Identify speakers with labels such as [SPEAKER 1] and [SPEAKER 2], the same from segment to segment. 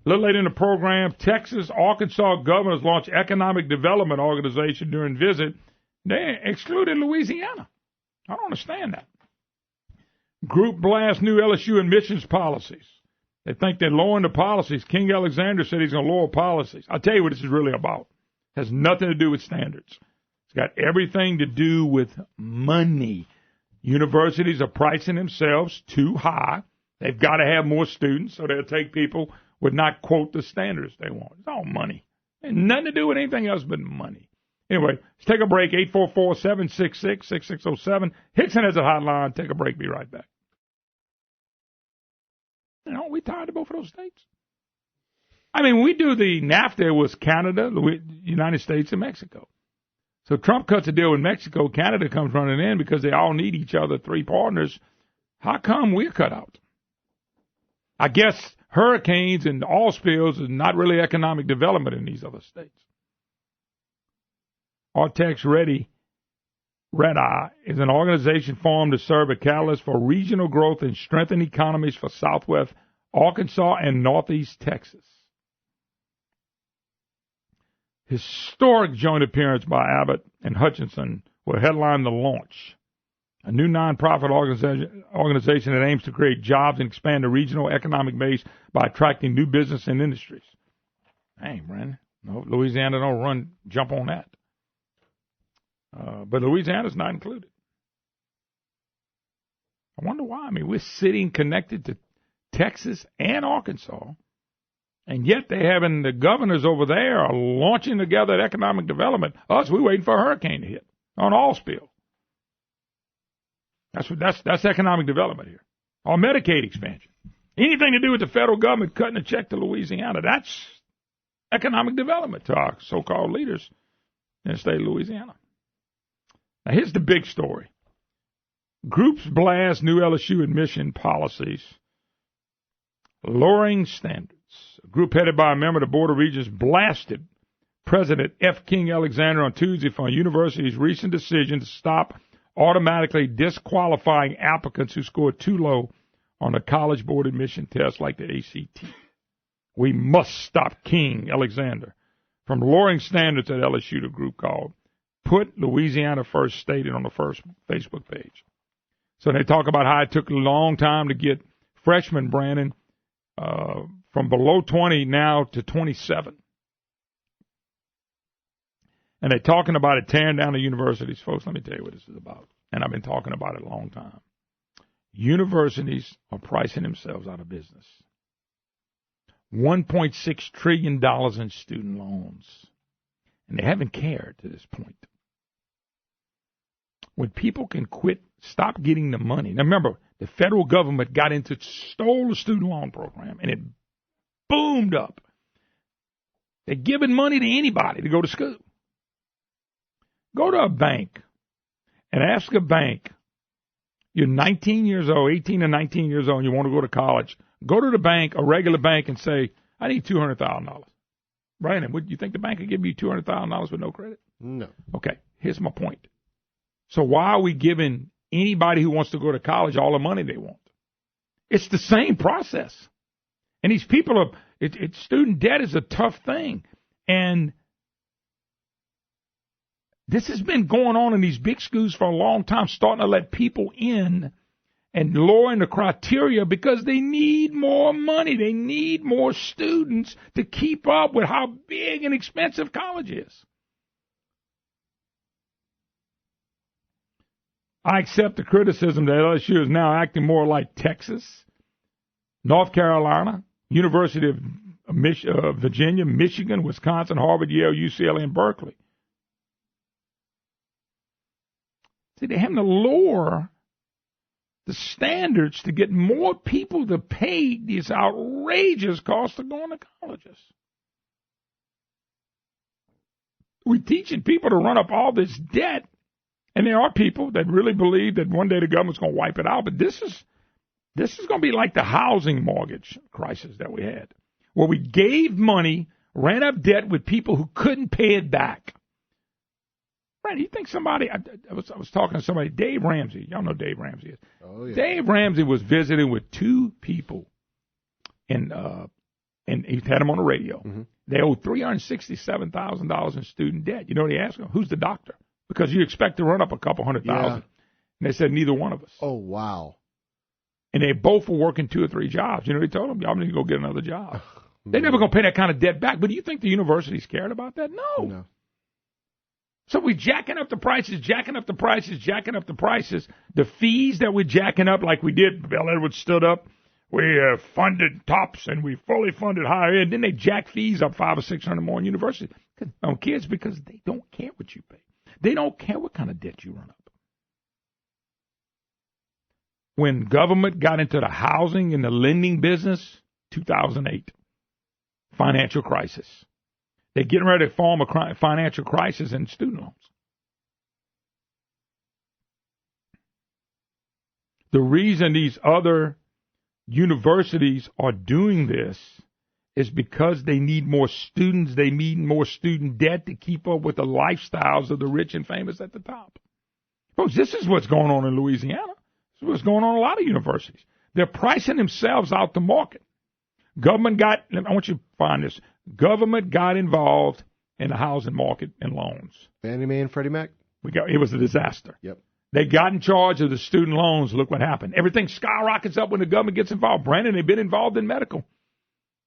[SPEAKER 1] A little later in the program, Texas, Arkansas governors launched economic development organization during visit. They excluded Louisiana. I don't understand that. Group blasts new LSU admissions policies. They think they're lowering the policies. King Alexander said he's going to lower policies. I'll tell you what this is really about. It has nothing to do with standards. It's got everything to do with money. Universities are pricing themselves too high. They've got to have more students, so they'll take people with not, quote, the standards they want. It's all money. It has nothing to do with anything else but money. Anyway, let's take a break. 844-766-6607. Hickson has a hotline. Take a break. Be right back. You know, we tired of both of those states. I mean, we do the NAFTA, it was Canada, the United States, and Mexico. So Trump cuts a deal with Mexico. Canada comes running in because they all need each other, three partners. How come we're cut out? I guess hurricanes and oil spills is not really economic development in these other states. Artex Red Eye is an organization formed to serve a catalyst for regional growth and strengthen economies for Southwest Arkansas and Northeast Texas. Historic joint appearance by Abbott and Hutchinson will headline the launch. A new nonprofit organization that aims to create jobs and expand the regional economic base by attracting new business and industries. Hey, Brandon, no, Louisiana don't jump on that. But Louisiana's not included. I wonder why. I mean, we're sitting connected to Texas and Arkansas, and yet they having the governors over there are launching together economic development. Us, we're waiting for a hurricane to hit on oil spill. That's economic development here. Or Medicaid expansion. Anything to do with the federal government cutting a check to Louisiana, that's economic development to our so-called leaders in the state of Louisiana. Now, here's the big story. Groups blast new LSU admission policies, lowering standards. A group headed by a member of the Board of Regents blasted President F. King Alexander on Tuesday for a university's recent decision to stop automatically disqualifying applicants who scored too low on a college board admission test like the ACT. We must stop King Alexander from lowering standards at LSU, the group called Put Louisiana First stated on the first Facebook page. So they talk about how it took a long time to get freshmen, Brandon, from below 20 now to 27. And they're talking about it tearing down the universities. Folks, let me tell you what this is about. And I've been talking about it a long time. Universities are pricing themselves out of business. $1.6 trillion in student loans. And they haven't cared to this point. When people can stop getting the money. Now remember, the federal government stole the student loan program, and it boomed up. They're giving money to anybody to go to school. Go to a bank and ask a bank, you're 19 years old, 18 or 19 years old, and you want to go to college. Go to the bank, a regular bank, and say, I need $200,000. Brandon, would you think the bank would give you $200,000 with no credit?
[SPEAKER 2] No.
[SPEAKER 1] Okay, here's my point. So why are we giving anybody who wants to go to college all the money they want? It's the same process. And these people student debt is a tough thing. And this has been going on in these big schools for a long time, starting to let people in and lowering the criteria because they need more money. They need more students to keep up with how big and expensive college is. I accept the criticism that LSU is now acting more like Texas, North Carolina, University of Virginia, Michigan, Wisconsin, Harvard, Yale, UCLA, and Berkeley. See, they're having to lower the standards to get more people to pay these outrageous costs of going to colleges. We're teaching people to run up all this debt. And there are people that really believe that one day the government's going to wipe it out. But this is going to be like the housing mortgage crisis that we had, where we gave money, ran up debt with people who couldn't pay it back. Right? You think somebody? I was talking to somebody, Dave Ramsey. Y'all know Dave Ramsey is. Oh, yeah. Dave Ramsey was visiting with two people in and he had them on the radio. Mm-hmm. They owed $367,000 in student debt. You know what he asked them? Who's the doctor? Because you expect to run up a couple $100,000. Yeah. And they said, neither one of us.
[SPEAKER 2] Oh, wow.
[SPEAKER 1] And they both were working 2 or 3 jobs. You know what he told them? Y'all need to go get another job. They're never going to pay that kind of debt back. But do you think the universities cared about that? No. So we're jacking up the prices. The fees that we're jacking up like we did, Bill Edwards stood up. We funded TOPS and we fully funded higher ed. Then they jack fees up 500 or 600 more in universities on kids because they don't care what you pay. They don't care what kind of debt you run up. When government got into the housing and the lending business, 2008, financial crisis. They're getting ready to form a financial crisis in student loans. The reason these other universities are doing this is because they need more students. They need more student debt to keep up with the lifestyles of the rich and famous at the top. Folks, this is what's going on in Louisiana. This is what's going on in a lot of universities. They're pricing themselves out the market. I want you to find this. Government got involved in the housing market and loans.
[SPEAKER 2] Fannie Mae and Freddie Mac?
[SPEAKER 1] It was a disaster.
[SPEAKER 2] Yep.
[SPEAKER 1] They got in charge of the student loans. Look what happened. Everything skyrockets up when the government gets involved. Brandon, they've been involved in medical.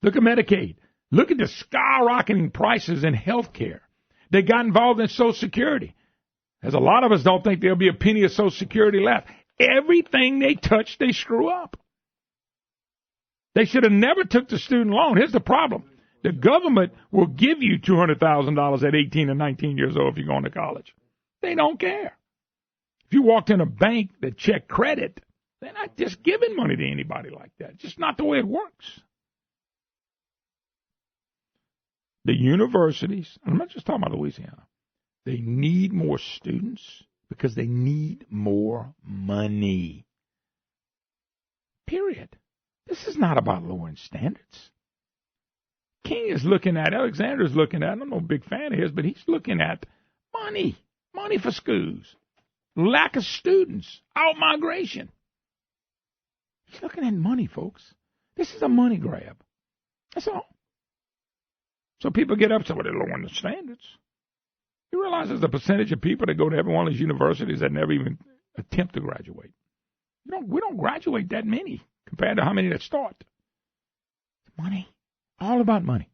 [SPEAKER 1] Look at Medicaid. Look at the skyrocketing prices in health care. They got involved in Social Security. As a lot of us don't think there'll be a penny of Social Security left. Everything they touch, they screw up. They should have never took the student loan. Here's the problem. The government will give you $200,000 at 18 and 19 years old if you're going to college. They don't care. If you walked in a bank that checked credit, they're not just giving money to anybody like that. It's just not the way it works. The universities, I'm not just talking about Louisiana, they need more students because they need more money. Period. This is not about lowering standards. King is looking at, Alexander's looking at, I'm no big fan of his, but he's looking at money for schools, lack of students, out-migration. He's looking at money, folks. This is a money grab. That's all. So people get up and say, well, they're lowering the standards. You realize there's a percentage of people that go to every one of these universities that never even attempt to graduate. We don't graduate that many compared to how many that start. Money. All about money.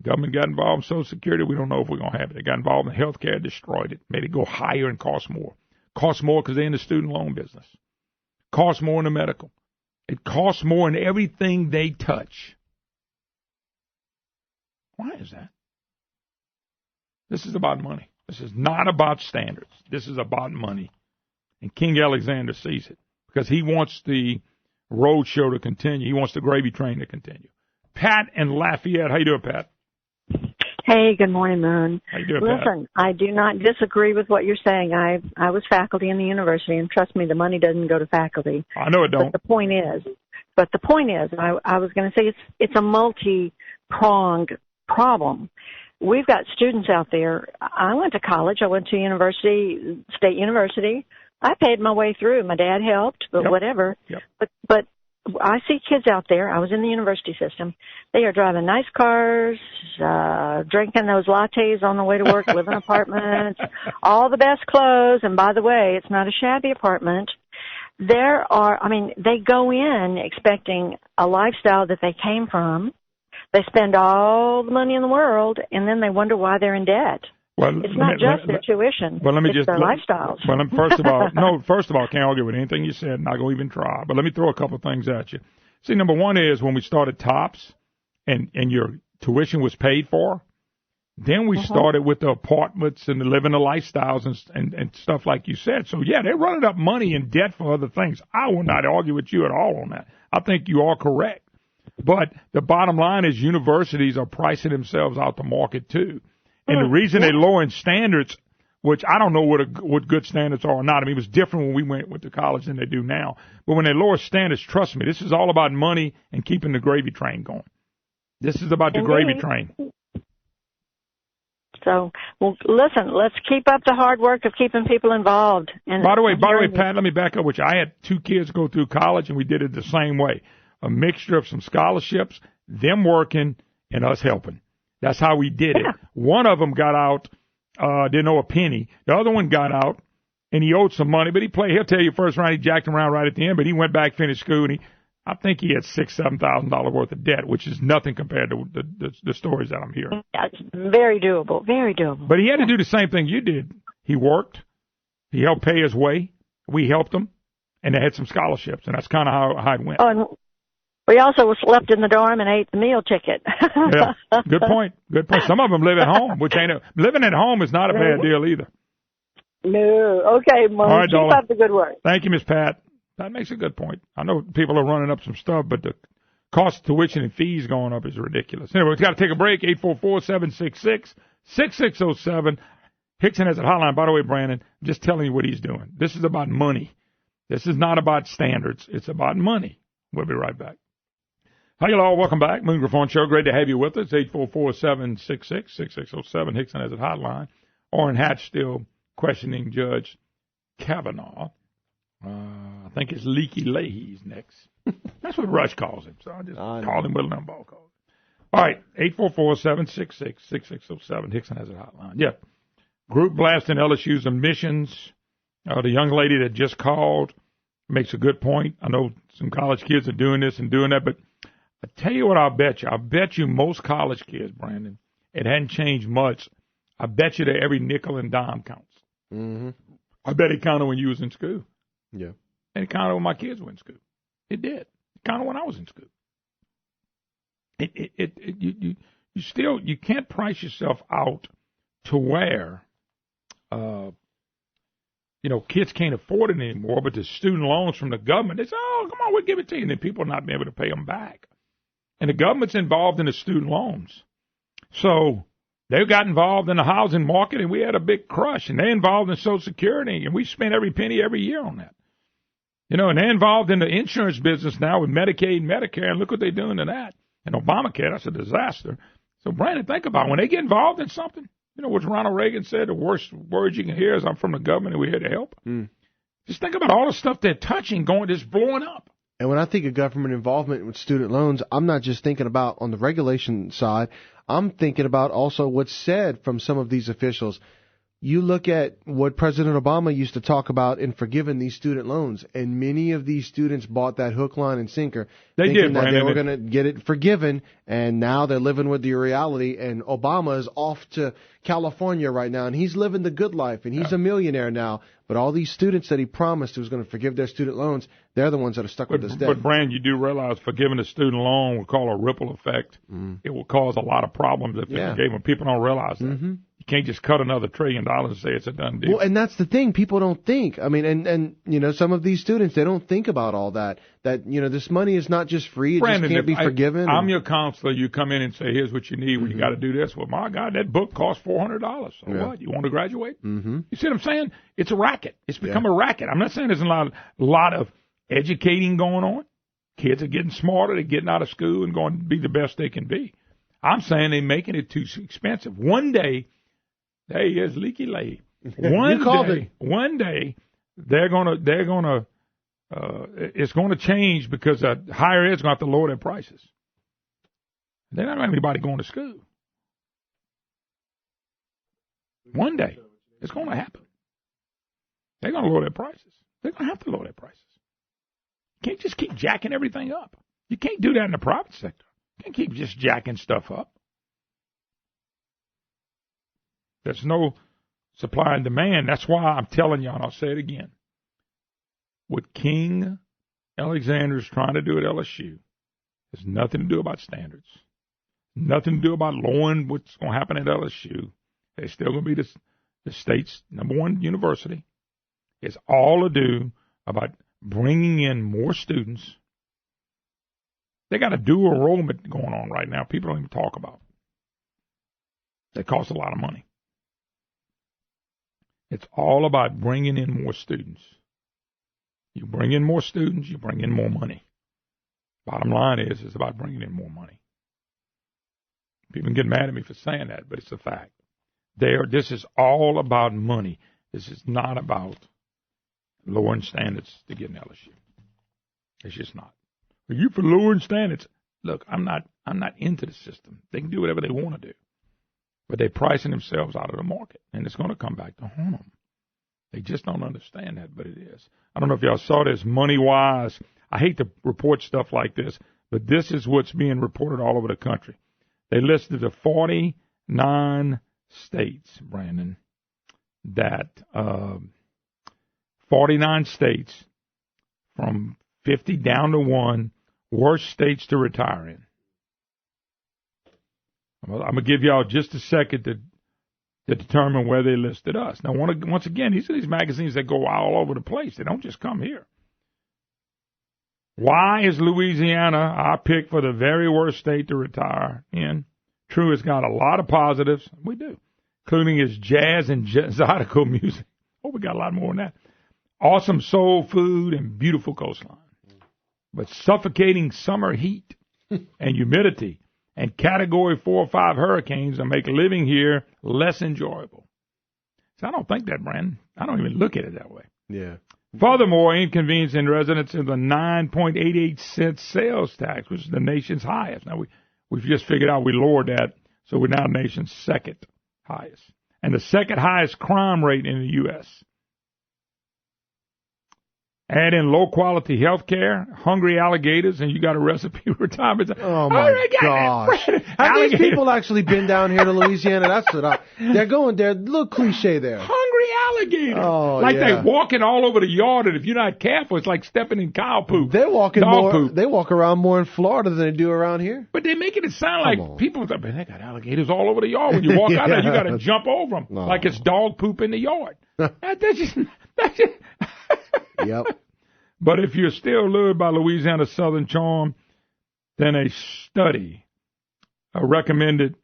[SPEAKER 1] Government got involved in Social Security. We don't know if we're going to have it. They got involved in health care, destroyed it, made it go higher and cost more. Cost more because they're in the student loan business. Cost more in the medical. It costs more in everything they touch. Why is that? This is about money. This is not about standards. This is about money. And King Alexander sees it because he wants the road show to continue. He wants the gravy train to continue. Pat and Lafayette. How you doing, Pat?
[SPEAKER 3] Hey, good morning, Moon.
[SPEAKER 1] How you doing,
[SPEAKER 3] Listen,
[SPEAKER 1] Pat?
[SPEAKER 3] I do not disagree with what you're saying. I was faculty in the university, and trust me, the money doesn't go to faculty.
[SPEAKER 1] I know it don't.
[SPEAKER 3] But the point is, I was going to say it's a multi-pronged problem. We've got students out there. I went to college. I went to State University. I paid my way through. My dad helped, but whatever.
[SPEAKER 1] Yep.
[SPEAKER 3] But I see kids out there. I was in the university system. They are driving nice cars, drinking those lattes on the way to work, living in apartments, all the best clothes. And by the way, it's not a shabby apartment. They go in expecting a lifestyle that they came from. They spend all the money in the world, and then they wonder why they're in debt.
[SPEAKER 1] Well,
[SPEAKER 3] it's not just their tuition. Well, it's their lifestyles.
[SPEAKER 1] Well, first of all, I can't argue with anything you said, and I'm going to even try. But let me throw a couple of things at you. See, number one is when we started TOPS and your tuition was paid for, then we started with the apartments and the living the lifestyles and stuff like you said. So, yeah, they're running up money in debt for other things. I will not argue with you at all on that. I think you are correct. But the bottom line is universities are pricing themselves out the market, too. And the reason they're lowering standards, which I don't know what good standards are or not. I mean, it was different when we went to college than they do now. But when they lower standards, trust me, this is all about money and keeping the gravy train going. This is about the gravy train.
[SPEAKER 3] So, well, listen, let's keep up the hard work of keeping people involved. And
[SPEAKER 1] by the way, Pat, let me back up with you. I had 2 kids go through college, and we did it the same way. A mixture of some scholarships them working and us helping. That's how we did it. One of them got out, didn't owe a penny. The other one got out, and he owed some money, but he'll tell you first round he jacked him around right at the end, but he went back, finished school, and I think he had $6,000-7,000 worth of debt, which is nothing compared to the stories that I'm hearing.
[SPEAKER 3] That's very doable, very doable.
[SPEAKER 1] But he had to do the same thing you did. He worked. He helped pay his way. We helped him, and they had some scholarships, and that's kind of how it went.
[SPEAKER 3] Oh, and we also slept in the dorm and ate the meal ticket.
[SPEAKER 1] Yeah, good point. Good point. Some of them live at home, which living at home is not a bad deal either.
[SPEAKER 3] No. Okay, Mom.
[SPEAKER 1] All right,
[SPEAKER 3] Keep
[SPEAKER 1] darling.
[SPEAKER 3] up the good work.
[SPEAKER 1] Thank you, Miss Pat. That makes a good point. I know people are running up some stuff, but the cost of tuition and fees going up is ridiculous. Anyway, we've got to take a break. 844-766-6607. Hickson has a hotline. By the way, Brandon, I'm just telling you what he's doing. This is about money. This is not about standards. It's about money. We'll be right back. Hi, y'all. Welcome back. Moon Griffon Show. Great to have you with us. 844-766-6607. Hickson has a hotline. Orrin Hatch still questioning Judge Kavanaugh. I think it's Leaky Leahy's next. That's what Rush calls him. So I just called him with a number call. All right, 844-766-6607. Hickson has a hotline. Yeah. Group blasting LSU's admissions. The young lady that just called makes a good point. I know some college kids are doing this and doing that, but I tell you what, I'll bet you. I bet you most college kids, Brandon, it hadn't changed much. I bet you that every nickel and dime counts.
[SPEAKER 2] Mm-hmm.
[SPEAKER 1] I bet it counted when you was in school.
[SPEAKER 2] Yeah.
[SPEAKER 1] And it counted when my kids were in school. It did. It counted when I was in school. You can't price yourself out to where, kids can't afford it anymore, but the student loans from the government, they say, oh, come on, we'll give it to you. And then people not being able to pay them back. And the government's involved in the student loans. So they got involved in the housing market, and we had a big crush. And they're involved in Social Security, and we spent every penny every year on that. And they're involved in the insurance business now with Medicaid and Medicare, and look what they're doing to that. And Obamacare, that's a disaster. So, Brandon, think about it. When they get involved in something, what Ronald Reagan said, the worst words you can hear is, I'm from the government and we're here to help. Just think about all the stuff they're touching, just blowing up.
[SPEAKER 2] And when I think of government involvement with student loans, I'm not just thinking about on the regulation side. I'm thinking about also what's said from some of these officials. You look at what President Obama used to talk about in forgiving these student loans, and many of these students bought that hook, line, and sinker, thinking that they were going to get it forgiven, and now they're living with the reality, and Obama is off to California right now, and he's living the good life, and he's a millionaire now, but all these students that he promised he was going to forgive their student loans, they're the ones that are stuck with this debt.
[SPEAKER 1] But, Brand, you do realize forgiving a student loan will cause a ripple effect. It will cause a lot of problems if it's forgiven. People don't realize that. You can't just cut another $1 trillion and say it's a done deal.
[SPEAKER 2] Well, and that's the thing. People don't think. I mean, and some of these students, they don't think about all that. That, this money is not just free. It
[SPEAKER 1] Brandon,
[SPEAKER 2] just can't be forgiven.
[SPEAKER 1] I'm your counselor. You come in and say, here's what you need when you got to do this. Well, my God, that book costs $400. So what? You want to graduate? You see what I'm saying? It's a racket. It's become a racket. I'm not saying there's a lot of educating going on. Kids are getting smarter. They're getting out of school and going to be the best they can be. I'm saying they're making it too expensive. One day, hey, here's Leaky Lay. One day, they're gonna it's gonna change because higher ed's gonna have to lower their prices. They're not going to have anybody going to school. One day, it's going to happen. They're going to lower their prices. They're going to have to lower their prices. You can't just keep jacking everything up. You can't do that in the private sector. You can't keep just jacking stuff up. There's no supply and demand. That's why I'm telling you, and I'll say it again. What King Alexander's trying to do at LSU has nothing to do about standards. Nothing to do about lowering what's going to happen at LSU. They're still going to be the state's #1 university. It's all to do about bringing in more students. They got a dual enrollment going on right now. People don't even talk about. That costs a lot of money. It's all about bringing in more students. You bring in more students, you bring in more money. Bottom line is, it's about bringing in more money. People get mad at me for saying that, but it's a fact. This is all about money. This is not about lowering standards to get an LSU. It's just not. Are you for lowering standards? Look, I'm not I'm not into the system. They can do whatever they want to do. But they're pricing themselves out of the market, and it's going to come back to haunt them. They just don't understand that, but it is. I don't know if y'all saw this, money-wise. I hate to report stuff like this, but this is what's being reported all over the country. They listed the 49 states, Brandon, that 49 states from 50 down to 1, worst states to retire in. I'm going to give y'all just a second to determine where they listed us. Now, once again, these are these magazines that go all over the place. They don't just come here. Why is Louisiana our pick for the very worst state to retire in? True, it's got a lot of positives. We do, including its jazz and zydeco music. Oh, we got a lot more than that. Awesome soul food and beautiful coastline. But suffocating summer heat and humidity and Category 4 or 5 hurricanes that make living here less enjoyable. So I don't think that, Brandon. I don't even look at it that way.
[SPEAKER 2] Yeah.
[SPEAKER 1] Furthermore, inconveniencing residents of the 9.88 cent sales tax, which is the nation's highest. Now, we've just figured out we lowered that, so we're now the nation's second highest. And the second highest crime rate in the U.S. Add in low-quality health care, hungry alligators, and you got a recipe for retirement.
[SPEAKER 2] Oh, my gosh. Have these people actually been down here to Louisiana? That's what they're going there. A little cliche there.
[SPEAKER 1] Hungry alligators.
[SPEAKER 2] Oh,
[SPEAKER 1] like
[SPEAKER 2] yeah.
[SPEAKER 1] they're walking all over the yard, and if you're not careful, it's like stepping in cow poop.
[SPEAKER 2] They're walking
[SPEAKER 1] dog
[SPEAKER 2] more.
[SPEAKER 1] poop.
[SPEAKER 2] They walk around more in Florida than they do around here.
[SPEAKER 1] But they're making it sound like people, they got alligators all over the yard. When you walk out there, you got to jump over them like it's dog poop in the yard. That's just
[SPEAKER 2] Yep.
[SPEAKER 1] But if you're still lured by Louisiana's southern charm, then a study recommended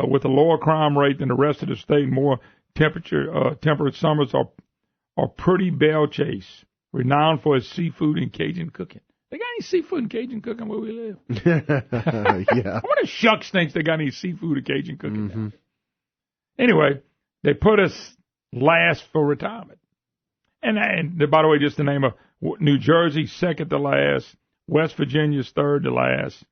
[SPEAKER 1] with a lower crime rate than the rest of the state, more temperate summers are pretty Belle Chase, renowned for its seafood and Cajun cooking. They got any seafood and Cajun cooking where we live?
[SPEAKER 2] Yeah.
[SPEAKER 1] I wonder if Shucks thinks they got any seafood and Cajun cooking. Mm-hmm. Anyway, they put us last for retirement. And by the way, just the name of New Jersey, second to last. West Virginia's third to last.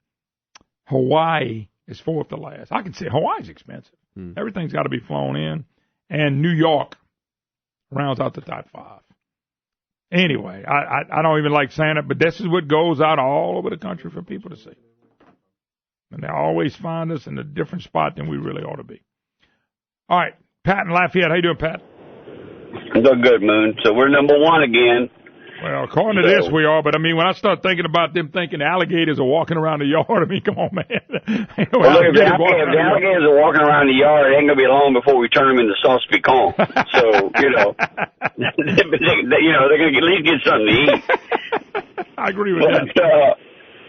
[SPEAKER 1] Hawaii is fourth to last. I can say Hawaii's expensive. Everything's got to be flown in. And New York rounds out the top 5. Anyway, I don't even like saying it, but this is what goes out all over the country for people to see. And they always find us in a different spot than we really ought to be. All right, Pat in Lafayette. How you doing, Pat?
[SPEAKER 4] I'm doing good, Moon. So we're number 1 again.
[SPEAKER 1] Well, according to this, we are. But, I mean, when I start thinking about them thinking alligators are walking around the yard, I mean, come on, man.
[SPEAKER 4] Well, look, if the alligators are walking around the yard, it ain't going to be long before we turn them into sauce piquant. So, they're going to at least get something to eat.
[SPEAKER 1] I agree with that.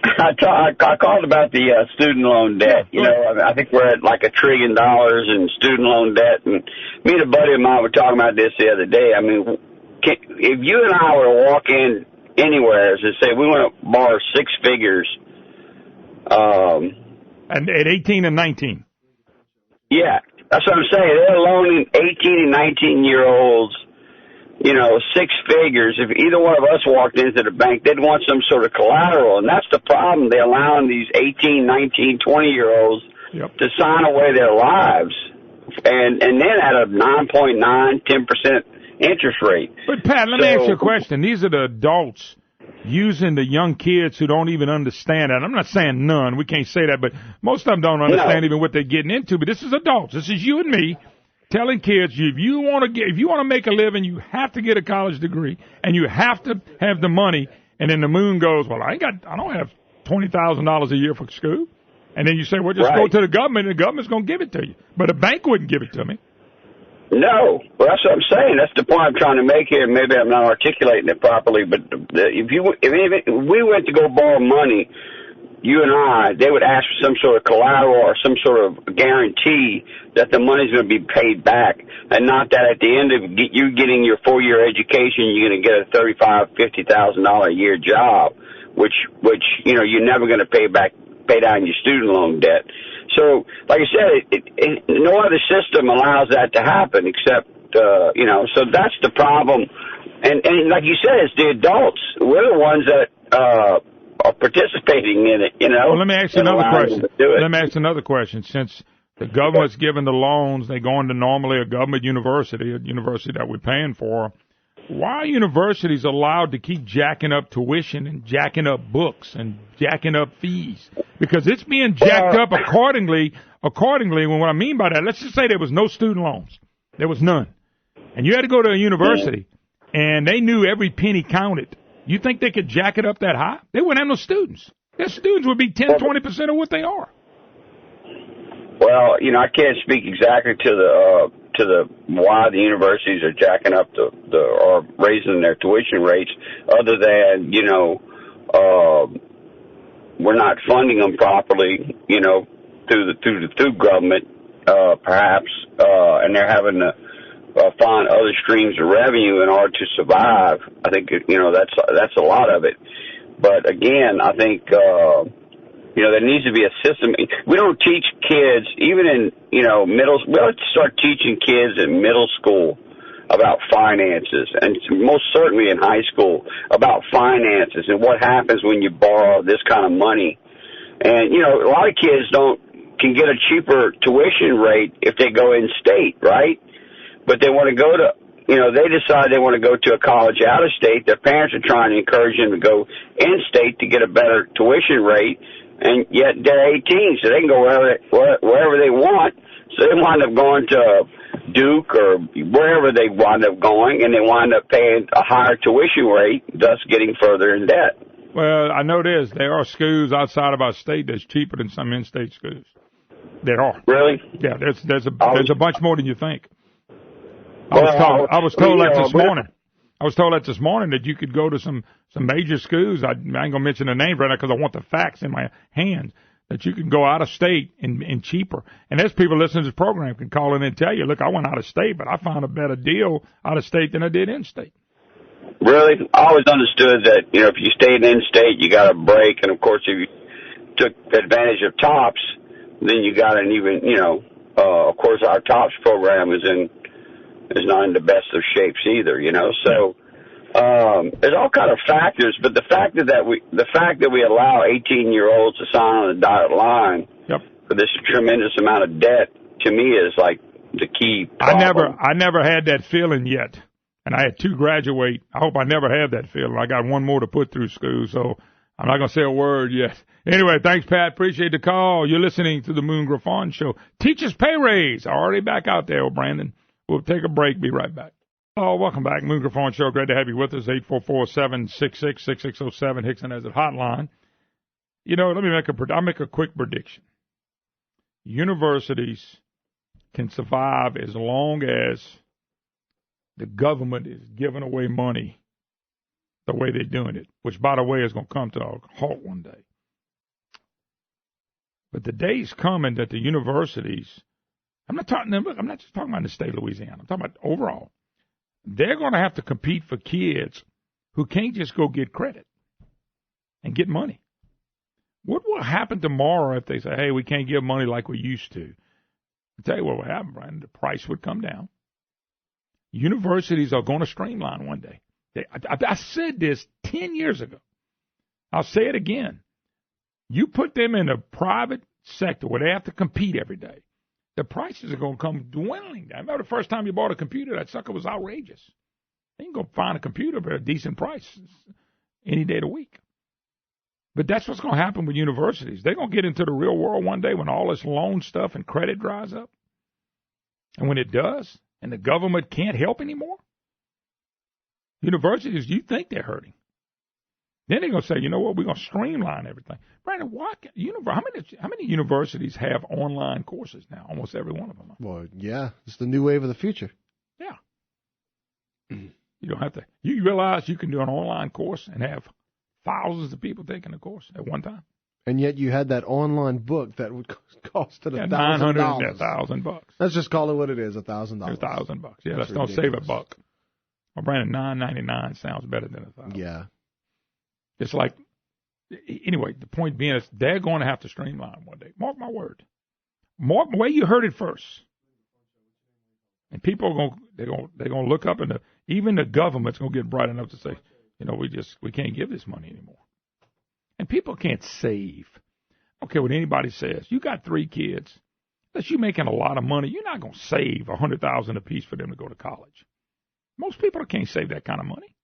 [SPEAKER 4] I called about the student loan debt. I think we're at like $1 trillion in student loan debt. And me and a buddy of mine were talking about this the other day. I mean, if you and I were to walk in anywhere and say we want to borrow 6 figures,
[SPEAKER 1] and at 18 and 19,
[SPEAKER 4] yeah, that's what I'm saying. They're loaning 18 and 19-year-olds, 6 figures. If either one of us walked into the bank, they'd want some sort of collateral, and that's the problem. They're allowing these 18, 19, 20-year-olds to sign away their lives, and then at a 9.9, 10% interest rate.
[SPEAKER 1] But, Pat, let me ask you a question. These are the adults using the young kids who don't even understand that. I'm not saying none. We can't say that, but most of them don't understand even what they're getting into. But this is adults. This is you and me telling kids, if you want to make a living, you have to get a college degree, and you have to have the money. And then the moon goes, well, I don't have $20,000 a year for school. And then you say, well, just go to the government, and the government's going to give it to you. But a bank wouldn't give it to me.
[SPEAKER 4] No, well, that's what I'm saying. That's the point I'm trying to make here. Maybe I'm not articulating it properly, but if we went to go borrow money, you and I, they would ask for some sort of collateral or some sort of guarantee that the money's going to be paid back, and not that at the end of you getting your 4-year education, you're going to get a $35,000-$50,000 a year job, which you're never going to pay down your student loan debt. So, like I said, no other system allows that to happen except, so that's the problem. And like you said, it's the adults. We're the ones that are participating in it.
[SPEAKER 1] Well, let me ask you another question.
[SPEAKER 4] Let
[SPEAKER 1] me ask another question. Since the government's giving the loans, they go into normally a government university, a university that we're paying for. Why are universities allowed to keep jacking up tuition and jacking up books and jacking up fees? Because it's being jacked up accordingly. And what I mean by that, let's just say there was no student loans. There was none. And you had to go to a university, and they knew every penny counted. You think they could jack it up that high? They wouldn't have no students. Their students would be 10, 20% of what they are.
[SPEAKER 4] Well, I can't speak exactly to the why the universities are jacking up or raising their tuition rates, other than we're not funding them properly, through government, perhaps, and they're having to find other streams of revenue in order to survive. I think that's a lot of it. But again, I think there needs to be a system. We don't teach kids, even in middle. We have to start teaching kids in middle school about finances, and most certainly in high school about finances and what happens when you borrow this kind of money. And a lot of kids can get a cheaper tuition rate if they go in state, right? But they want to go to, they decide they want to go to a college out of state. Their parents are trying to encourage them to go in state to get a better tuition rate, and yet they're 18, so they can go wherever they want. So they wind up going to Duke or wherever they wind up going, and they wind up paying a higher tuition rate, thus getting further in debt.
[SPEAKER 1] Well, I know this. There are schools outside of our state that's cheaper than some in-state schools. There are.
[SPEAKER 4] Really?
[SPEAKER 1] Yeah, there's a bunch more than you think. I was told that this morning. I was told that this morning that you could go to some major schools. I ain't gonna mention the name right now because I want the facts in my hands. That you can go out of state and cheaper. And there's people listening to this program can call in and tell you, look, I went out of state, but I found a better deal out of state than I did in state.
[SPEAKER 4] Really? I always understood that, if you stayed in state, you got a break. And, of course, if you took advantage of TOPS, then you got an even, of course, our TOPS program is not in the best of shapes either, So there's all kind of factors, but the fact that we allow 18-year-olds to sign on the dotted line for this tremendous amount of debt, to me, is like the key problem.
[SPEAKER 1] I never had that feeling yet. And I had 2 graduate. I hope I never have that feeling. I got 1 more to put through school, so I'm not going to say a word yet. Anyway, thanks, Pat. Appreciate the call. You're listening to the Moon Griffon Show. Teachers pay raise. Already back out there, Brandon. We'll take a break. Be right back. Oh, welcome back. Moon Griffon Show. Great to have you with us. 844-766-6607. Hickson has a hotline. Let me I'll make a quick prediction. Universities can survive as long as the government is giving away money the way they're doing it, which, by the way, is going to come to a halt one day. But the day's coming that the universities, I'm not just talking about the state of Louisiana, I'm talking about overall, they're going to have to compete for kids who can't just go get credit and get money. What will happen tomorrow if they say, hey, we can't give money like we used to? I'll tell you what will happen, Brian. The price would come down. Universities are going to streamline one day. I said this 10 years ago. I'll say it again. You put them in a private sector where they have to compete every day. The prices are going to come dwindling. I remember the first time you bought a computer, that sucker was outrageous. You can go find a computer for a decent price any day of the week. But that's what's going to happen with universities. They're going to get into the real world one day when all this loan stuff and credit dries up. And when it does, and the government can't help anymore, universities, you think they're hurting. Then they're going to say, you know what, we're going to streamline everything. Brandon, how many universities have online courses now? Almost every one of them.
[SPEAKER 2] Well, yeah, it's the new wave of the future.
[SPEAKER 1] Yeah. You don't have to. You realize you can do an online course and have thousands of people taking the course at one time.
[SPEAKER 2] And yet you had that online book that would cost $1,000.
[SPEAKER 1] $1,000.
[SPEAKER 2] Let's just call it what it is, $1,000.
[SPEAKER 1] $1,000. Yeah, let's don't save $1. Well, Brandon, $9.99 sounds better than $1,000.
[SPEAKER 2] Yeah.
[SPEAKER 1] It's like, anyway, the point being is they're going to have to streamline one day. Mark my word. Mark the way you heard it first. And people are going to look up, and even the government's going to get bright enough to say, we can't give this money anymore. And people can't save. I don't care what anybody says. You got 3 kids. Unless you're making a lot of money, you're not going to save $100,000 apiece for them to go to college. Most people can't save that kind of money.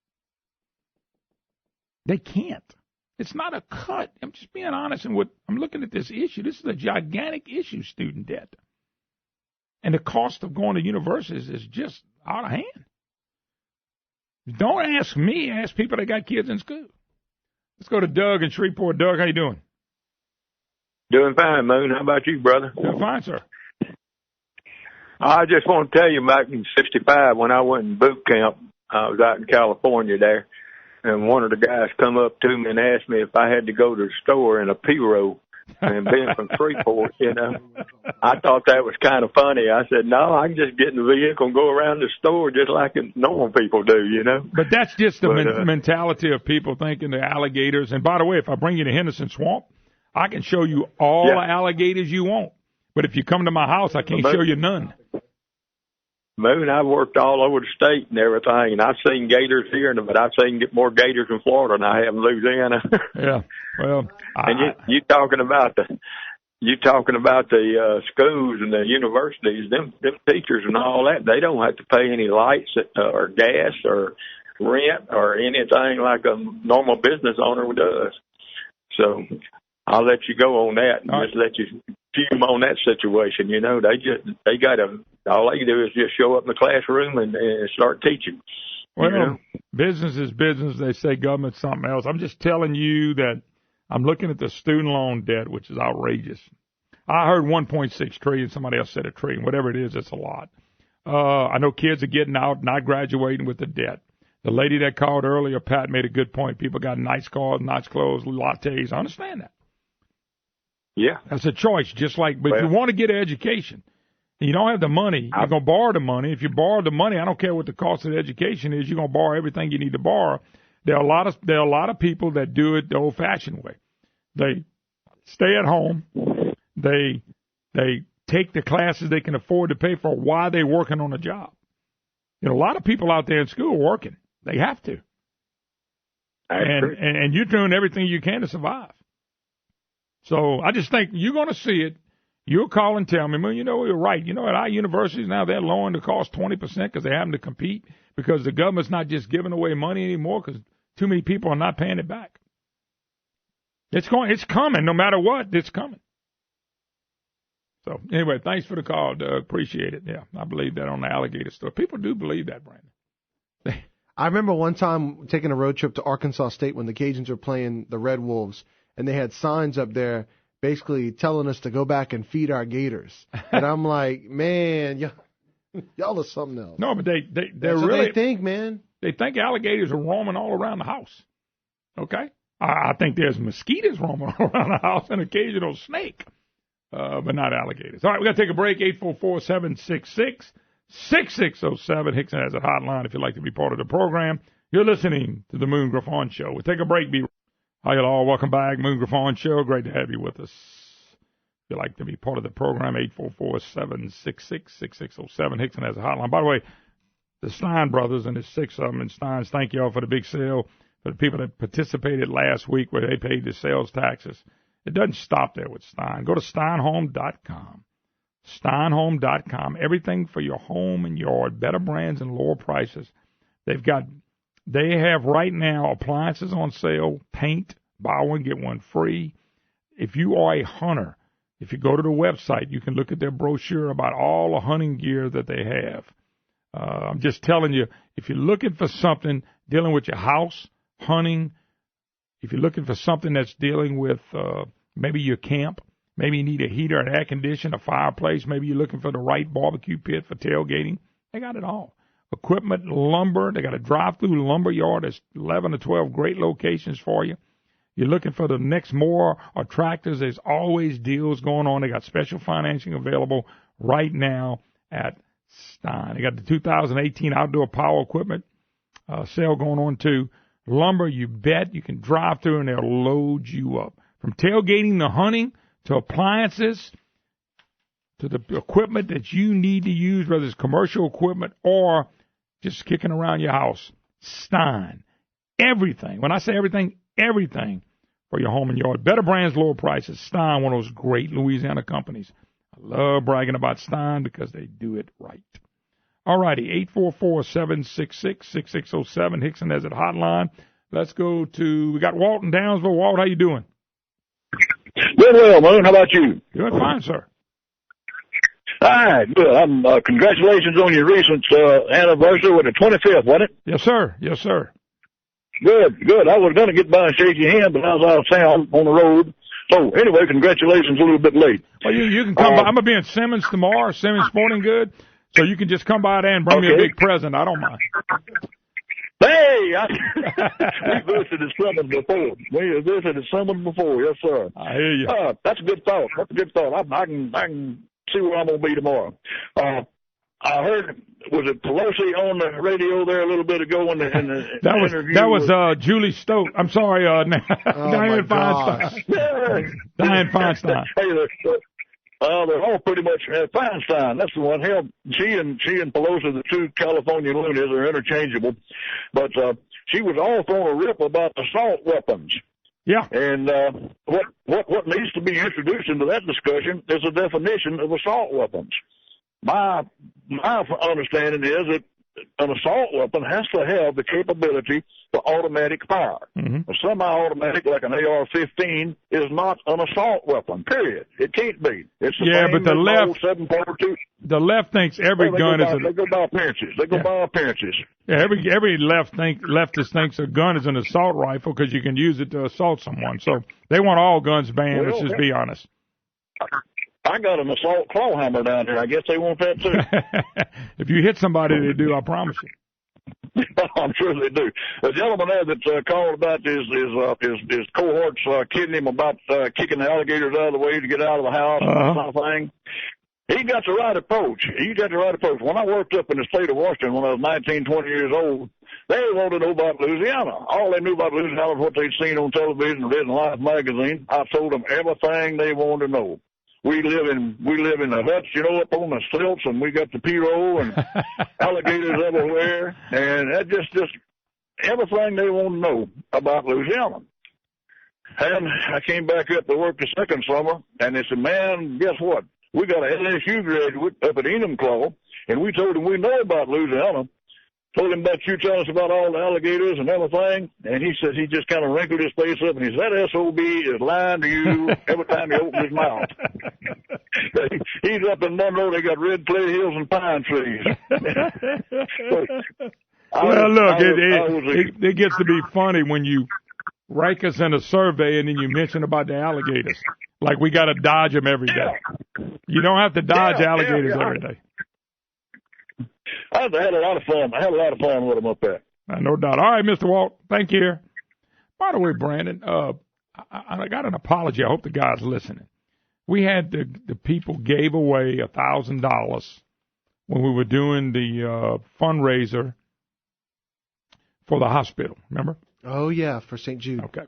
[SPEAKER 1] They can't. It's not a cut. I'm just being honest. And I'm looking at this issue. This is a gigantic issue, student debt. And the cost of going to universities is just out of hand. Don't ask me. Ask people that got kids in school. Let's go to Doug in Shreveport. Doug, how you doing?
[SPEAKER 5] Doing fine, Moon. How about you, brother?
[SPEAKER 1] Doing fine, sir.
[SPEAKER 5] I just want to tell you, back in '65, when I went in boot camp, I was out in California there, and one of the guys come up to me and asked me if I had to go to the store in a P-roll. And being from Shreveport, I thought that was kind of funny. I said, no, I can just get in the vehicle and go around the store just like normal people do, But
[SPEAKER 1] that's just the mentality of people thinking they're alligators. And by the way, if I bring you to Henderson Swamp, I can show you all the alligators you want. But if you come to my house, I can't show you none.
[SPEAKER 5] Moon, I've worked all over the state and everything, and I've seen gators here, but I've seen more gators in Florida than I have in Louisiana.
[SPEAKER 1] Yeah, well,
[SPEAKER 5] and you talking about the schools and the universities, them teachers and all that, they don't have to pay any lights or gas or rent or anything like a normal business owner does. So I'll let you go on that and just let you fume on that situation. All they do is just show up in the classroom and start teaching.
[SPEAKER 1] Well, business is business. They say government's something else. I'm just telling you that I'm looking at the student loan debt, which is outrageous. I heard 1.6 trillion. Somebody else said $1 trillion. Whatever it is, it's a lot. I know kids are getting out, not graduating with the debt. The lady that called earlier, Pat, made a good point. People got nice cars, nice clothes, lattes. I understand that.
[SPEAKER 5] Yeah.
[SPEAKER 1] That's a choice, just like, but if you want to get an education, and you don't have the money, you're going to borrow the money. If you borrow the money, I don't care what the cost of the education is, you're going to borrow everything you need to borrow. There are a lot of people that do it the old-fashioned way. They stay at home. They take the classes they can afford to pay for while they're working on a job. A lot of people out there in school are working. They have to. And you're doing everything you can to survive. So I just think you're going to see it. You'll call and tell me, well, you're right. At our universities now, they're lowering the cost 20% because they're having to compete because the government's not just giving away money anymore because too many people are not paying it back. It's coming. No matter what, it's coming. So anyway, thanks for the call, Doug. Appreciate it. Yeah, I believe that on the alligator story. People do believe that, Brandon.
[SPEAKER 2] I remember one time taking a road trip to Arkansas State when the Cajuns were playing the Red Wolves, and they had signs up there basically telling us to go back and feed our gators. And I'm like, man, y'all are something else.
[SPEAKER 1] No, but they're
[SPEAKER 2] That's
[SPEAKER 1] really.
[SPEAKER 2] what they think, man.
[SPEAKER 1] They think alligators are roaming all around the house. Okay? I think there's mosquitoes roaming all around the house and occasional snake, but not alligators. All right, we got to take a break. 844-766-6607. Hickson has a hotline if you'd like to be part of the program. You're listening to the Moon Griffon Show. We'll take a break. Hi, y'all. Welcome back. Moon Griffon Show. Great to have you with us. If you'd like to be part of the program, 844-766-6607. Hickson has a hotline. By the way, the Stein brothers, and there's 6 of them in Steins, thank you all for the big sale. For the people that participated last week where they paid the sales taxes. It doesn't stop there with Stein. Go to steinhome.com. Steinhome.com. Everything for your home and yard. Better brands and lower prices. They have right now appliances on sale, paint, buy one, get one free. If you are a hunter, if you go to the website, you can look at their brochure about all the hunting gear that they have. I'm just telling you, if you're looking for something dealing with your house, hunting, if you're looking for something that's dealing with maybe your camp, maybe you need a heater, an air conditioner, a fireplace, maybe you're looking for the right barbecue pit for tailgating, they got it all. Equipment, lumber, they got a drive-through lumber yard. There's 11 or 12 great locations for you. You're looking for the next mower or tractors, there's always deals going on. They got special financing available right now at Stein. They got the 2018 outdoor power equipment sale going on too. Lumber, you bet you can drive through and they'll load you up. From tailgating to hunting to appliances to the equipment that you need to use, whether it's commercial equipment or just kicking around your house. Stein. Everything. When I say everything, everything for your home and yard. Better brands, lower prices. Stein, one of those great Louisiana companies. I love bragging about Stein because they do it right. All righty, 844-766-6607. Hickson has it hotline. Let's go to, we got Walt in Downsville. Walt, how you doing?
[SPEAKER 6] Good, well, Moon. How about you?
[SPEAKER 1] Doing fine, sir.
[SPEAKER 6] All right, good. Congratulations on your recent anniversary with the 25th, wasn't it?
[SPEAKER 1] Yes, sir. Yes, sir.
[SPEAKER 6] Good, good. I was going to get by and shake your hand, but I was out of town on the road. So, anyway, congratulations a little bit late.
[SPEAKER 1] Well, you can come by. I'm going to be in Simmons tomorrow, Simmons Sporting Goods. So you can just come by there and bring me a big present. I don't mind.
[SPEAKER 6] Hey! We visited Simmons before. Yes, sir.
[SPEAKER 1] I hear you.
[SPEAKER 6] That's a good thought. I can see where I'm going to be tomorrow. I heard, was it Pelosi on the radio there a little bit ago in the interview?
[SPEAKER 1] That was Julie Stoke. I'm sorry, Dianne Feinstein. Dianne Feinstein.
[SPEAKER 6] Hey, they're all pretty much Feinstein. That's the one. Hell, she and Pelosi, the two California loonies, are interchangeable. But she was all throwing a rip about assault weapons.
[SPEAKER 1] Yeah.
[SPEAKER 6] And what needs to be introduced into that discussion is a definition of assault weapons. My understanding is that an assault weapon has to have the capability for automatic fire.
[SPEAKER 1] Mm-hmm.
[SPEAKER 6] A semi-automatic, like an AR-15, is not an assault weapon, period. It can't be. It's the same
[SPEAKER 1] but the left,
[SPEAKER 6] 7.2.
[SPEAKER 1] The left thinks every gun is
[SPEAKER 6] They go by appearances. They go by appearances.
[SPEAKER 1] Yeah, every leftist thinks a gun is an assault rifle because you can use it to assault someone. So they want all guns banned. Let's just be honest.
[SPEAKER 6] I got an assault claw hammer down here. I guess they want that too.
[SPEAKER 1] If you hit somebody, they do. I promise you.
[SPEAKER 6] I'm sure they do. The gentleman there that called about his cohorts kidding him about kicking the alligators out of the way to get out of the house and that kind of thing. He got the right approach. When I worked up in the state of Washington when I was 19, 20 years old, they wanted to know about Louisiana. All they knew about Louisiana was what they'd seen on television and read in Life magazine. I told them everything they wanted to know. We live in the huts, up on the stilts, and we got the P-roll and alligators everywhere, and that just everything they want to know about Louisiana. And I came back up to work the second summer, and they said, "Man, guess what? We got an LSU graduate up at Enumclaw, and we told him we know about Louisiana. Told him about you telling us about all the alligators and everything, and he says he just kind of wrinkled his face up, and he said, that SOB is lying to you every time he opens his mouth. He's up in Monroe, they got red clay hills and pine trees.
[SPEAKER 1] It gets to be funny when you rank us in a survey and then you mention about the alligators. Like we got to dodge them every day. You don't have to dodge alligators every day.
[SPEAKER 6] I had a lot of fun. With them up there.
[SPEAKER 1] No doubt. All right, Mr. Walt. Thank you here. By the way, Brandon, I got an apology. I hope the guy's listening. We had the people gave away $1,000 when we were doing the fundraiser for the hospital. Remember?
[SPEAKER 2] Oh yeah, for St. Jude.
[SPEAKER 1] Okay.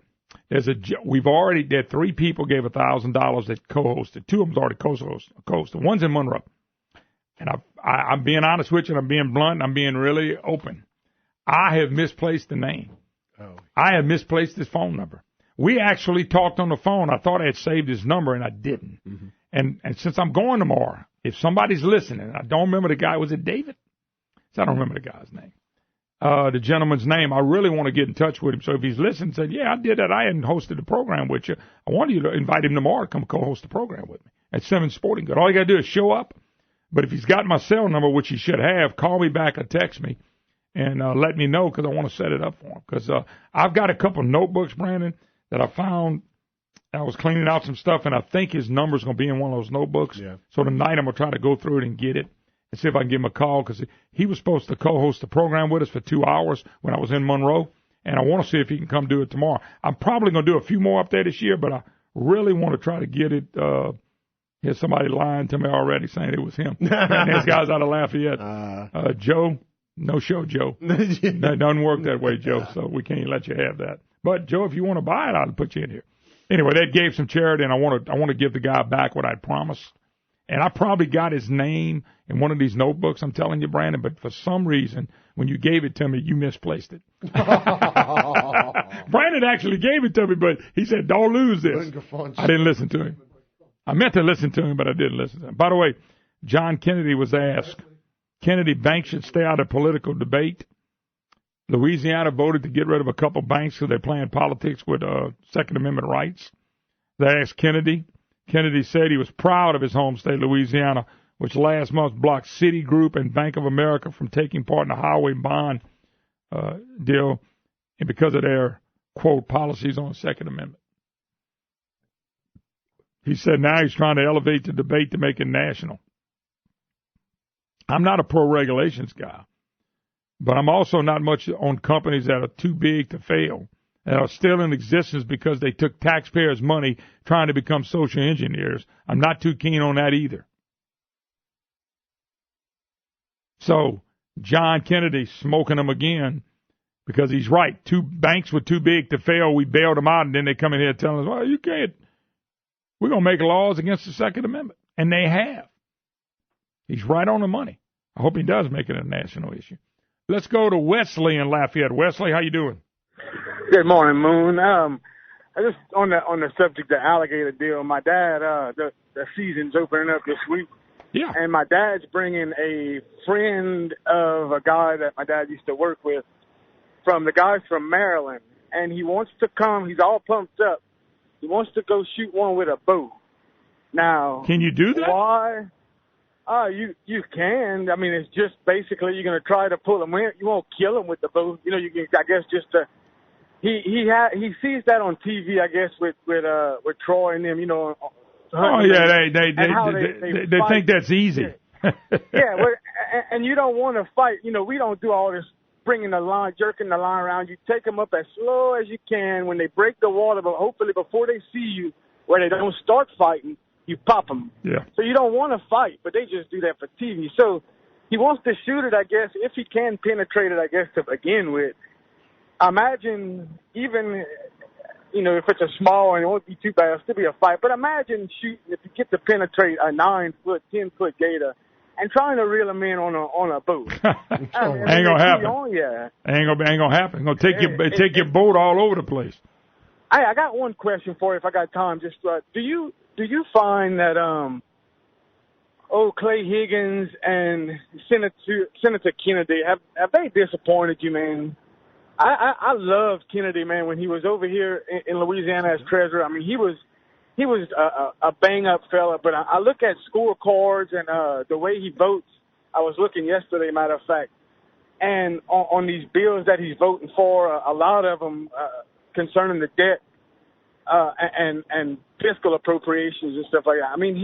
[SPEAKER 1] There 3 people gave $1,000 that co-hosted. 2 of them's already co-hosted. One's in Monroe. And I'm being honest with you, and I'm being blunt, and I'm being really open. I have misplaced the name.
[SPEAKER 2] Oh.
[SPEAKER 1] I have misplaced his phone number. We actually talked on the phone. I thought I had saved his number, and I didn't. Mm-hmm. And since I'm going tomorrow, if somebody's listening, I don't remember the guy. Was it David? I don't remember the guy's name. The gentleman's name. I really want to get in touch with him. So if he's listening, say, yeah, I did that. I hadn't hosted the program with you. I want you to invite him tomorrow to come co-host the program with me at Simmons Sporting Goods. All you got to do is show up. But if he's got my cell number, which he should have, call me back or text me and let me know because I want to set it up for him. Because I've got a couple notebooks, Brandon, that I found. I was cleaning out some stuff, and I think his number's going to be in one of those notebooks.
[SPEAKER 2] Yeah.
[SPEAKER 1] So tonight I'm going to try to go through it and get it and see if I can give him a call because he was supposed to co-host the program with us for 2 hours when I was in Monroe, and I want to see if he can come do it tomorrow. I'm probably going to do a few more up there this year, but I really want to try to get it Here's somebody lying to me already saying it was him. And this guy's out of Lafayette. Joe, no show, Joe. That doesn't work that way, Joe, so we can't let you have that. But, Joe, if you want to buy it, I'll put you in here. Anyway, that gave some charity, and I want to give the guy back what I promised. And I probably got his name in one of these notebooks, I'm telling you, Brandon, but for some reason, when you gave it to me, you misplaced it. Brandon actually gave it to me, but he said, don't lose this. I didn't listen to him. I meant to listen to him, but I didn't listen to him. By the way, John Kennedy was asked, Kennedy, banks should stay out of political debate. Louisiana voted to get rid of a couple banks because they're playing politics with Second Amendment rights. They asked Kennedy. Kennedy said he was proud of his home state, Louisiana, which last month blocked Citigroup and Bank of America from taking part in the highway bond deal and because of their, quote, policies on the Second Amendment. He said now he's trying to elevate the debate to make it national. I'm not a pro-regulations guy, but I'm also not much on companies that are too big to fail and are still in existence because they took taxpayers' money trying to become social engineers. I'm not too keen on that either. So John Kennedy smoking them again because he's right. Two banks were too big to fail. We bailed them out, and then they come in here telling us, well, you can't. We're going to make laws against the Second Amendment. And they have. He's right on the money. I hope he does make it a national issue. Let's go to Wesley in Lafayette. Wesley, how you doing?
[SPEAKER 7] Good morning, Moon. I just on the subject of the alligator deal. My dad, the season's opening up this week.
[SPEAKER 1] Yeah.
[SPEAKER 7] And my dad's bringing a friend of a guy that my dad used to work with the guys from Maryland. And he wants to come. He's all pumped up. He wants to go shoot one with a bow. Now,
[SPEAKER 1] can you do that?
[SPEAKER 7] Why? You can. I mean, it's just basically you're going to try to pull him in. You won't kill him with the bow. You know, you can, I guess, just he sees that on TV. I guess with Troy and them. You know.
[SPEAKER 1] Oh yeah, they think that's easy.
[SPEAKER 7] Yeah, and you don't want to fight. You know, we don't do all this bringing the line, jerking the line around. You take them up as slow as you can when they break the water, but hopefully before they see you, where they don't start fighting, you pop them.
[SPEAKER 1] Yeah.
[SPEAKER 7] So you don't want to fight, but they just do that for TV. So he wants to shoot it, I guess, if he can penetrate it, I guess, to begin with. Imagine even, you know, if it's a small one, it won't be too bad. It'll still be a fight. But imagine shooting, if you get to penetrate a 9-foot, 10-foot gator and trying to reel him in on a boat.
[SPEAKER 1] Ain't gonna happen. Ain't gonna happen. It's gonna take your boat all over the place.
[SPEAKER 7] I got one question for you if I got time. Just do you find that Clay Higgins and Senator Kennedy have they disappointed you, man? I loved Kennedy, man, when he was over here in Louisiana as treasurer. I mean, he was a bang-up fella, but I look at scorecards and the way he votes. I was looking yesterday, matter of fact, and on these bills that he's voting for, a lot of them concerning the debt and fiscal appropriations and stuff like that. I mean,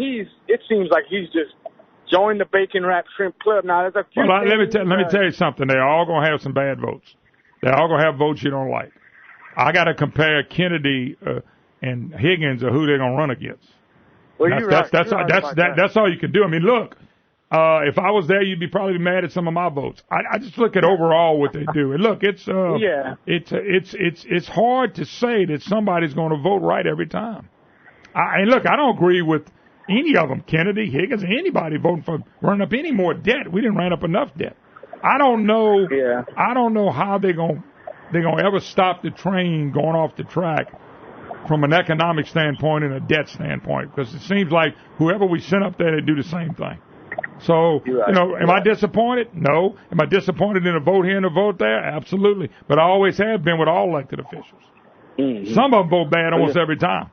[SPEAKER 7] it seems like he's just joined the bacon wrap shrimp club. Now, there's a few
[SPEAKER 1] let me tell you something. They're all going to have some bad votes. They're all going to have votes you don't like. I got to compare Kennedy and Higgins or who they're going to run against.
[SPEAKER 7] Well,
[SPEAKER 1] that's all you can do. I mean, look, if I was there, you'd be probably mad at some of my votes. I just look at overall what they do. And look, it's hard to say that somebody's going to vote right every time. And look, I don't agree with any of them, Kennedy, Higgins, anybody voting for running up any more debt. We didn't run up enough debt. I don't know. Yeah. I don't know how they're gonna ever stop the train going off the track from an economic standpoint and a debt standpoint, because it seems like whoever we send up there, they do the same thing. So, am I disappointed? No. Am I disappointed in a vote here and a vote there? Absolutely. But I always have been with all elected officials. Mm-hmm. Some of them vote bad almost every time.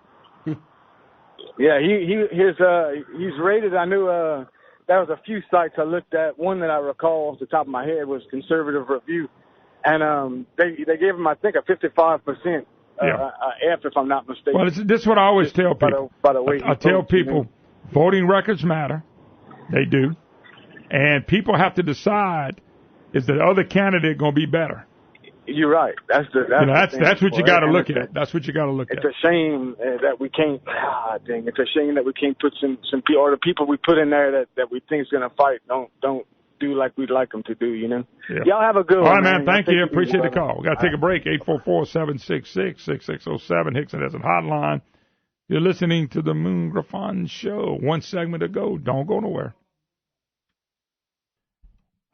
[SPEAKER 7] Yeah, he's rated. I knew. There was a few sites I looked at. One that I recall off the top of my head was Conservative Review, and they gave him, I think, a 55% F, if I'm not mistaken.
[SPEAKER 1] Well, this is what I always tell people.
[SPEAKER 7] By the way,
[SPEAKER 1] I tell people voting records matter. They do, and people have to decide: is the other candidate going to be better?
[SPEAKER 7] You're right. That's
[SPEAKER 1] what you got to look at. That's what you got to look at.
[SPEAKER 7] It's a shame that we can't. It's a shame that we can't put some people, or the people we put in there that we think is going to fight don't do like we'd like them to do. You know. Yeah. Y'all have a good one.
[SPEAKER 1] All right, man. Thank you. Appreciate the call. We got to take a break. 844-766-6607. Hickson has a hotline. You're listening to the Moon Griffon Show. One segment to go. Don't go nowhere.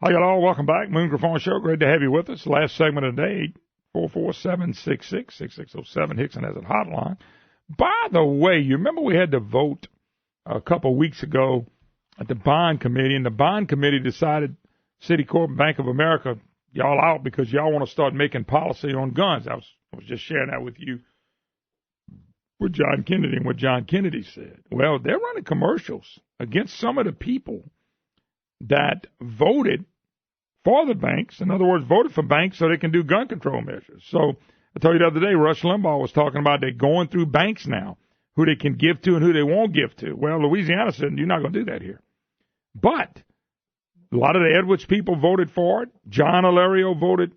[SPEAKER 1] Hi, y'all. Welcome back. Moon Griffon Show. Great to have you with us. Last segment of the day, 447-66-6607. Hickson has a hotline. By the way, you remember we had to vote a couple of weeks ago at the bond committee, and the bond committee decided Citicorp and Bank of America, y'all out because y'all want to start making policy on guns. I was just sharing that with you with John Kennedy and what John Kennedy said. Well, they're running commercials against some of the people that voted for the banks. In other words, voted for banks so they can do gun control measures. So I told you the other day, Rush Limbaugh was talking about they're going through banks now, who they can give to and who they won't give to. Well, Louisiana said, you're not going to do that here. But a lot of the Edwards people voted for it. John Alario voted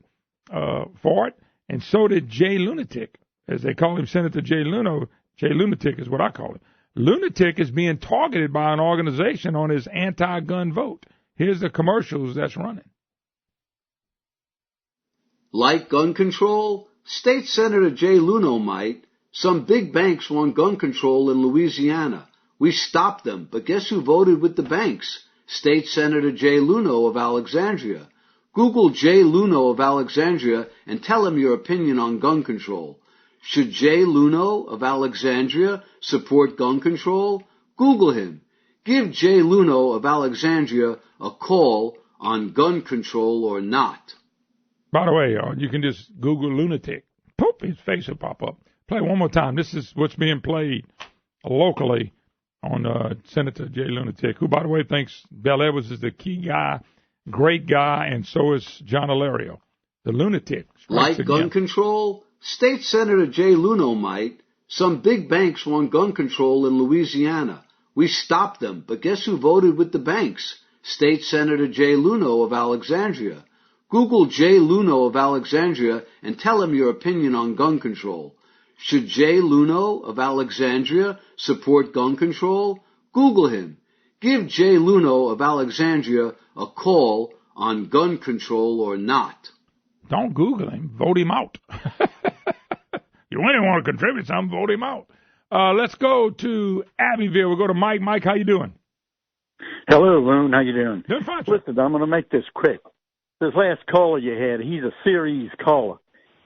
[SPEAKER 1] for it. And so did Jay Lunatic, as they call him, Senator Jay Luno. Jay Lunatic is what I call it. Lunatic is being targeted by an organization on his anti-gun vote. Here's the commercials that's running.
[SPEAKER 8] Like gun control? State Senator Jay Luno might. Some big banks want gun control in Louisiana. We stopped them, but guess who voted with the banks? State Senator Jay Luno of Alexandria. Google Jay Luno of Alexandria and tell him your opinion on gun control. Should Jay Luno of Alexandria support gun control? Google him. Give Jay Luno of Alexandria a call on gun control or not.
[SPEAKER 1] By the way, you can just Google lunatic. Poop, his face will pop up. Play one more time. This is what's being played locally on Senator Jay Lunatic, who, by the way, thinks Bell Edwards is the key guy, great guy, and so is John Alario. The lunatic.
[SPEAKER 8] Like gun control? State Senator Jay Luno might. Some big banks want gun control in Louisiana. We stopped them, but guess who voted with the banks? State Senator Jay Luno of Alexandria. Google Jay Luno of Alexandria and tell him your opinion on gun control. Should Jay Luno of Alexandria support gun control? Google him. Give Jay Luno of Alexandria a call on gun control or not.
[SPEAKER 1] Don't Google him. Vote him out. You really want to contribute something, vote him out. Let's go to Abbeville. We'll go to Mike. Mike, how you doing?
[SPEAKER 9] Hello, Loon. How you doing?
[SPEAKER 1] Doing fine, sir.
[SPEAKER 9] Listen, I'm going to make this quick. This last caller you had, he's a series caller.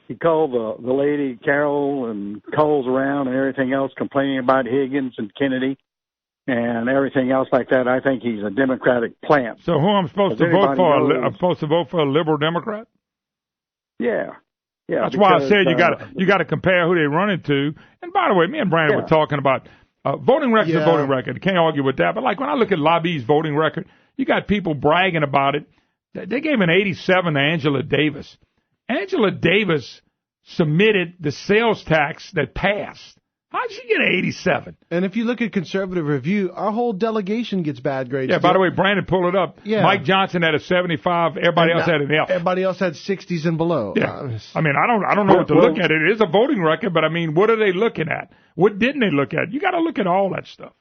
[SPEAKER 9] He called the lady, Carol, and calls around and everything else, complaining about Higgins and Kennedy and everything else like that. I think he's a Democratic plant.
[SPEAKER 1] So who I'm supposed to vote for? I'm supposed to vote for a liberal Democrat?
[SPEAKER 9] Yeah. Yeah.
[SPEAKER 1] That's why I said you got to compare who they run into. And by the way, me and Brandon were talking about voting record to voting record. Can't argue with that. But like when I look at Lobby's voting record, you got people bragging about it. They gave an 87 to Angela Davis. Angela Davis submitted the sales tax that passed. How did she get an 87?
[SPEAKER 2] And if you look at Conservative Review, our whole delegation gets bad grades.
[SPEAKER 1] Yeah, by the way, Brandon pulled it up. Yeah. Mike Johnson had a 75. Everybody else had an F.
[SPEAKER 2] Everybody else had 60s and below.
[SPEAKER 1] Yeah. I mean, I don't know what to look at. It is a voting record, but I mean, what are they looking at? What didn't they look at? You got to look at all that stuff.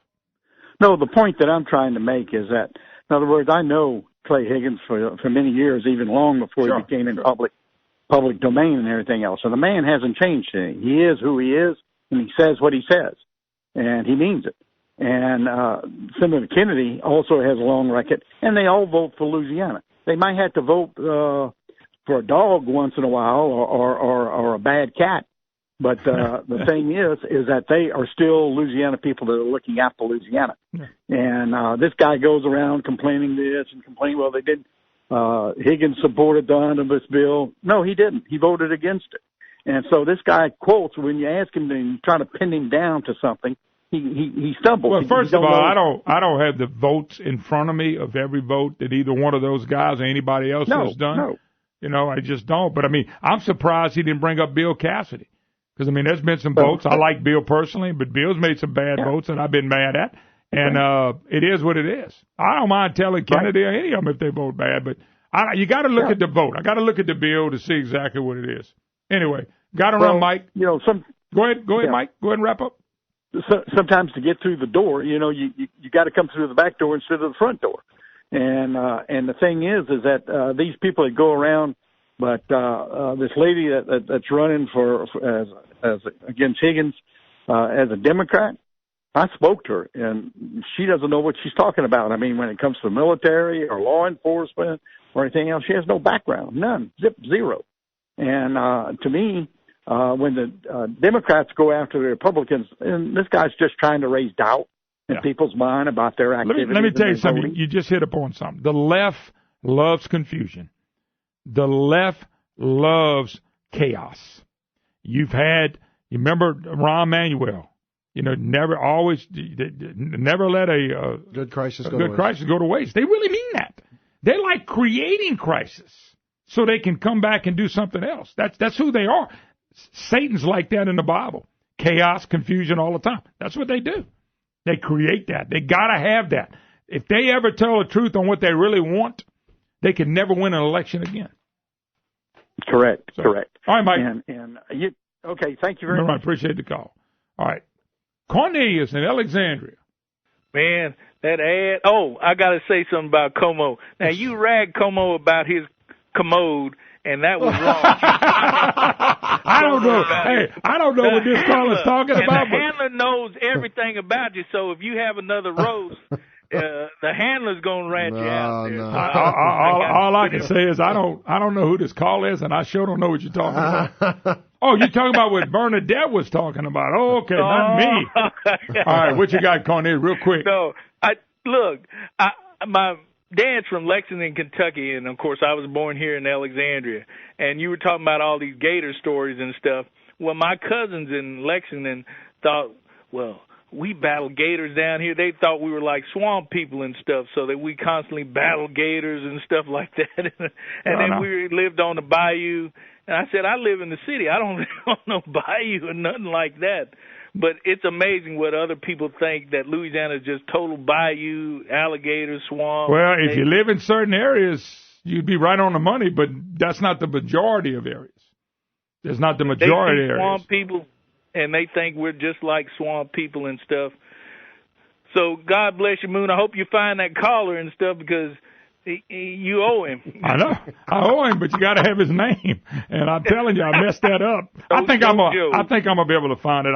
[SPEAKER 9] No, the point that I'm trying to make is that, in other words, I know Clay Higgins for many years, even long before he became in public domain and everything else. So the man hasn't changed anything. He is who he is, and he says what he says, and he means it. And Senator Kennedy also has a long record, and they all vote for Louisiana. They might have to vote for a dog once in a while or a bad cat. But the thing is that they are still Louisiana people that are looking after Louisiana. Yeah. And this guy goes around complaining this and complaining, well, they did. Higgins supported the omnibus bill. No, he didn't. He voted against it. And so this guy quotes, when you ask him to try to pin him down to something, he stumbles.
[SPEAKER 1] Well, first of all, I don't have the votes in front of me of every vote that either one of those guys or anybody else has done. No. You know, I just don't. But, I mean, I'm surprised he didn't bring up Bill Cassidy. Because, I mean, there's been some votes. I like Bill personally, but Bill's made some bad votes that I've been mad at. And it is what it is. I don't mind telling Kennedy or any of them if they vote bad, but you got to look at the vote. I got to look at the bill to see exactly what it is. Anyway, got to run, Mike.
[SPEAKER 9] You know,
[SPEAKER 1] Go ahead, Mike. Go ahead and wrap up.
[SPEAKER 9] Sometimes to get through the door, you know, you got to come through the back door instead of the front door. And the thing is that these people that go around, but this lady that's running as against Higgins as a Democrat, I spoke to her, and she doesn't know what she's talking about. I mean, when it comes to the military or law enforcement or anything else. She has no background, none, zero. And to me, when the Democrats go after the Republicans, and this guy's just trying to raise doubt in people's mind about their activities.
[SPEAKER 1] Let me tell you something. You just hit upon something. The left loves confusion. The left loves chaos. You remember Rahm Emanuel. Never let a
[SPEAKER 2] good crisis go
[SPEAKER 1] to waste. They really mean that. They like creating crisis so they can come back and do something else. That's who they are. Satan's like that in the Bible. Chaos, confusion all the time. That's what they do. They create that. They got to have that. If they ever tell the truth on what they really want, they can never win an election again.
[SPEAKER 9] Correct.
[SPEAKER 1] All right, Mike.
[SPEAKER 9] Okay, thank you very much.
[SPEAKER 1] I appreciate the call. All right. Cornelius in Alexandria.
[SPEAKER 10] Man, that ad. Oh, I got to say something about Como. Now, you ragged Como about his commode, and that was wrong.
[SPEAKER 1] I don't know. Hey, I don't know what this caller's talking about.
[SPEAKER 10] The handler knows everything about you, so if you have another roast, the handler's going to rat you out there.
[SPEAKER 2] No.
[SPEAKER 1] All I can say is I don't know who this call is, and I sure don't know what you're talking about. Oh, you're talking about what Bernadette was talking about. Oh, okay, not me. All right, what you got, Cornelius, real quick?
[SPEAKER 10] No, my dad's from Lexington, Kentucky, and, of course, I was born here in Alexandria. And you were talking about all these gator stories and stuff. Well, my cousins in Lexington thought, well, we battle gators down here. They thought we were like swamp people and stuff, so that we constantly battle gators and stuff like that. And we lived on the bayou. And I said, I live in the city. I don't know bayou or nothing like that. But it's amazing what other people think, that Louisiana is just total bayou, alligator, swamp.
[SPEAKER 1] Well, if you live in certain areas, you'd be right on the money, but that's not the majority of areas. It's not the majority of areas.
[SPEAKER 10] Swamp people, and they think we're just like swamp people and stuff. So God bless you, Moon. I hope you find that caller and stuff, because you owe him.
[SPEAKER 1] I know. I owe him, but you got to have his name. And I'm telling you, I messed that up. I think I'm gonna be able to find it.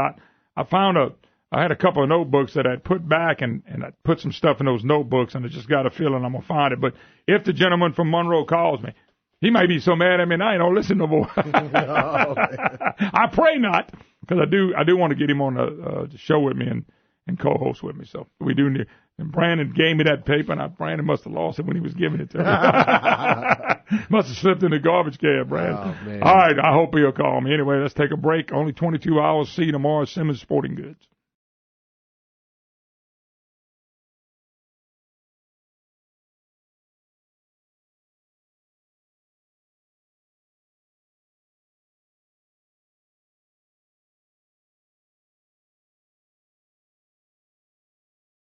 [SPEAKER 1] I had a couple of notebooks that I'd put back, and I put some stuff in those notebooks, and I just got a feeling I'm gonna find it. But if the gentleman from Monroe calls me, he might be so mad at me now he don't listen no more. I pray not, because I do want to get him on the show with me and co-host with me. So we do need. And Brandon gave me that paper, and Brandon must have lost it when he was giving it to me. Must have slipped in the garbage can, Brandon.
[SPEAKER 2] Oh, man.
[SPEAKER 1] All right, I hope he'll call me. Anyway, let's take a break. Only 22 hours. See you tomorrow. Simmons Sporting Goods.